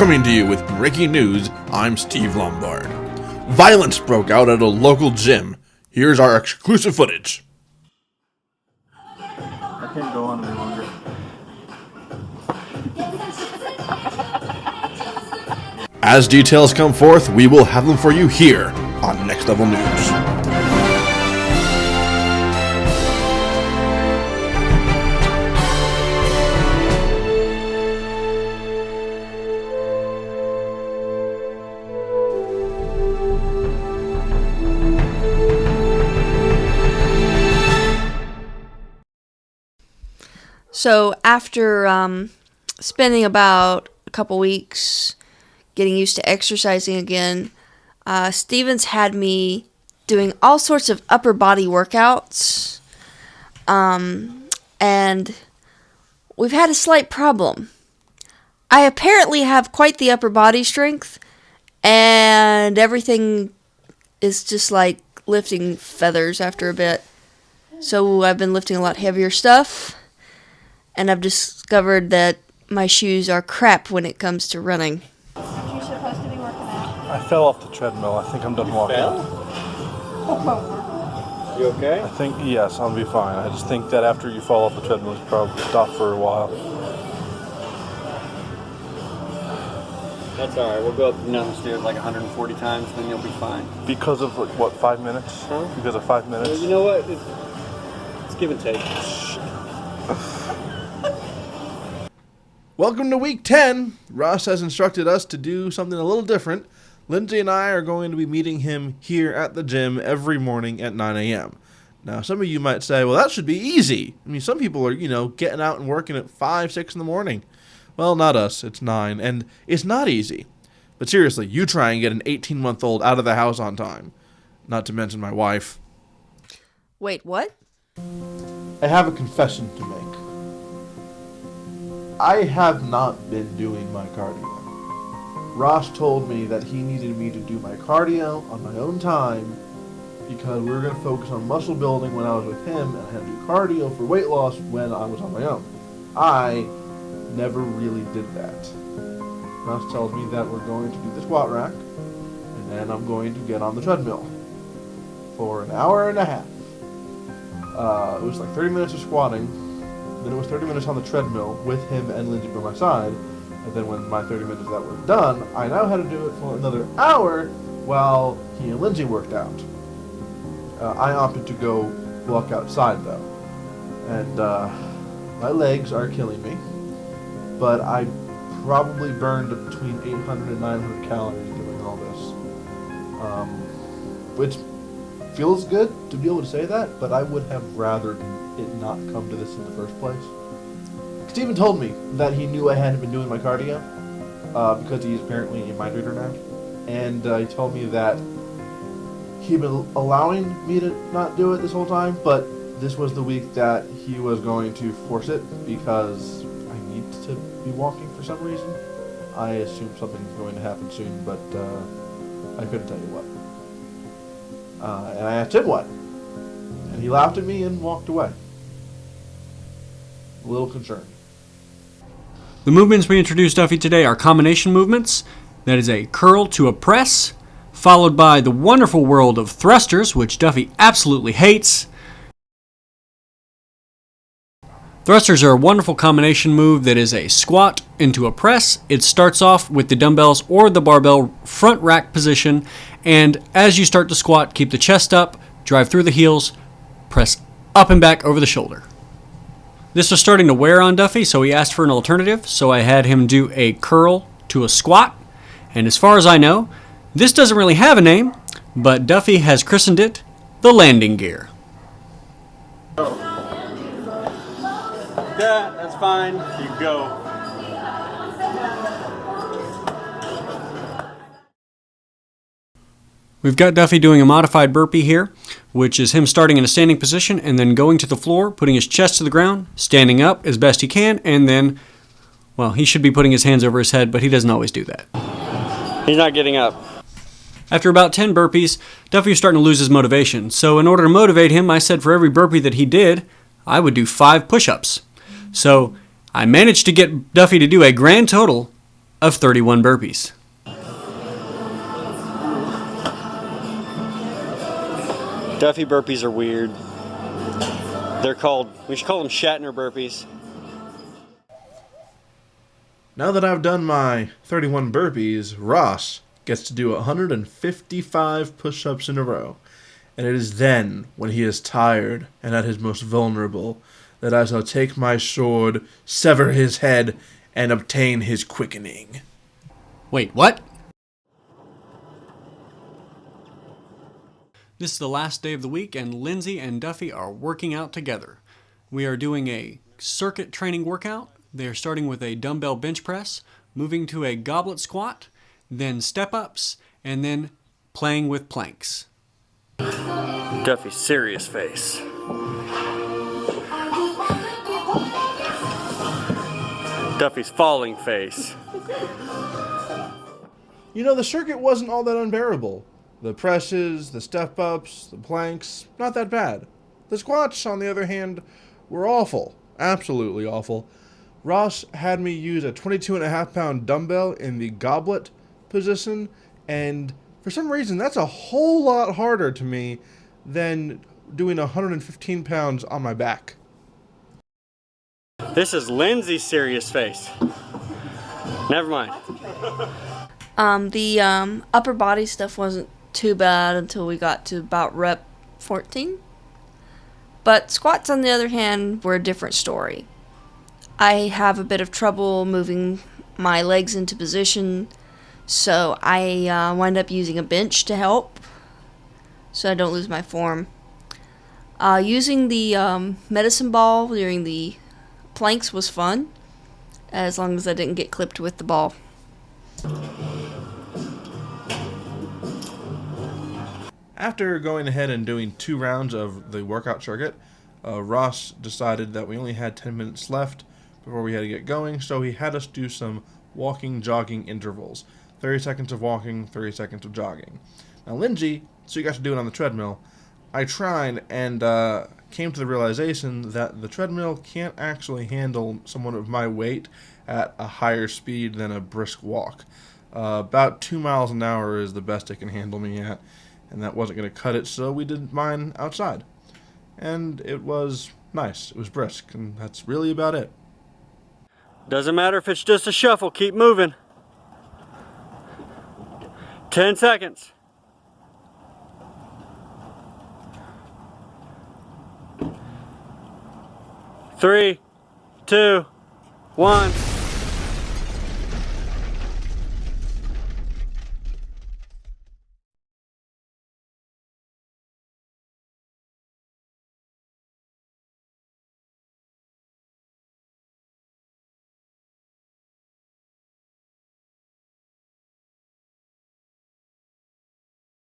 Coming to you with breaking news, I'm Steve Lombard. Violence broke out at a local gym. Here's our exclusive footage. I can't go on any longer. As details come forth, we will have them for you here on Next Level News. So after spending about a couple weeks getting used to exercising again, Steven's had me doing all sorts of upper body workouts, and we've had a slight problem. I apparently have quite the upper body strength, and everything is just like lifting feathers after a bit. So I've been lifting a lot heavier stuff. And I've discovered that my shoes are crap when it comes to running. Aren't you supposed to be working out? I fell off the treadmill. I think I'm done walking. You okay? I think, yes, I'll be fine. I just think that after you fall off the treadmill, you probably stop for a while. That's alright. We'll go up and down the stairs like 140 times, then you'll be fine. Because of, like, what, 5 minutes? Huh? Because of 5 minutes? Well, you know what? It's give and take. Welcome to week 10. Ross has instructed us to do something a little different. Lindsay and I are going to be meeting him here at the gym every morning at 9 a.m. Now, some of you might say, well, that should be easy. I mean, some people are, getting out and working at 5, 6 in the morning. Well, not us. It's 9, and it's not easy. But seriously, you try and get an 18-month-old out of the house on time. Not to mention my wife. Wait, what? I have a confession to make. I have not been doing my cardio. Ross told me that he needed me to do my cardio on my own time because we were going to focus on muscle building when I was with him, and I had to do cardio for weight loss when I was on my own. I never really did that. Ross tells me that we're going to do the squat rack, and then I'm going to get on the treadmill for an hour and a half. It was like 30 minutes of squatting. Then it was 30 minutes on the treadmill with him and Lindsay by my side. And then when my 30 minutes of that were done, I now had to do it for another hour while he and Lindsay worked out. I opted to go walk outside though. And my legs are killing me. But I probably burned between 800 and 900 calories doing all this. Which feels good to be able to say that, but I would have rather it not come to this in the first place. Steven told me that he knew I hadn't been doing my cardio because he's apparently a mind reader now, and he told me that he'd been allowing me to not do it this whole time, but this was the week that he was going to force it because I need to be walking for some reason. I assume something's going to happen soon, but I couldn't tell you what. And I asked him what, and he laughed at me and walked away. A little concerned. The movements we introduced Duffy today are combination movements. That is a curl to a press, followed by the wonderful world of thrusters, which Duffy absolutely hates. Thrusters are a wonderful combination move that is a squat into a press. It starts off with the dumbbells or the barbell front rack position, and as you start to squat, keep the chest up, drive through the heels, press up and back over the shoulder. This was starting to wear on Duffy, so he asked for an alternative, so I had him do a curl to a squat, and as far as I know, this doesn't really have a name, but Duffy has christened it the landing gear. Yeah, that's fine. You go. We've got Duffy doing a modified burpee here, which is him starting in a standing position and then going to the floor, putting his chest to the ground, standing up as best he can, and then, well, he should be putting his hands over his head, but he doesn't always do that. He's not getting up. After about 10 burpees, Duffy was starting to lose his motivation, so in order to motivate him, I said for every burpee that he did, I would do 5 push-ups. So I managed to get Duffy to do a grand total of 31 burpees. Duffy burpees are weird. We should call them Shatner burpees. Now that I've done my 31 burpees, Ross gets to do 155 push-ups in a row. And it is then, when he is tired and at his most vulnerable, that I shall take my sword, sever his head, and obtain his quickening. Wait, what? This is the last day of the week, and Lindsay and Duffy are working out together. We are doing a circuit training workout. They are starting with a dumbbell bench press, moving to a goblet squat, then step-ups, and then playing with planks. Duffy's serious face. Duffy's falling face. You know, the circuit wasn't all that unbearable. The presses, the step-ups, the planks, not that bad. The squats, on the other hand, were awful. Absolutely awful. Ross had me use a 22.5-pound dumbbell in the goblet position, and for some reason that's a whole lot harder to me than doing 115 pounds on my back. This is Lindsay's serious face. Never mind. The upper body stuff wasn't too bad until we got to about rep 14. But squats, on the other hand, were a different story. I have a bit of trouble moving my legs into position, so I wind up using a bench to help so I don't lose my form. Using the medicine ball during the planks was fun, as long as I didn't get clipped with the ball. After going ahead and doing 2 rounds of the workout circuit, Ross decided that we only had 10 minutes left before we had to get going, so he had us do some walking, jogging intervals. 30 seconds of walking, 30 seconds of jogging. Now, Lindsay, so you got to do it on the treadmill. I tried and came to the realization that the treadmill can't actually handle someone of my weight at a higher speed than a brisk walk. About 2 miles an hour is the best it can handle me at, and that wasn't going to cut it, so we did mine outside. And it was nice. It was brisk, and that's really about it. Doesn't matter if it's just a shuffle, keep moving. 10 seconds. 3, 2, 1.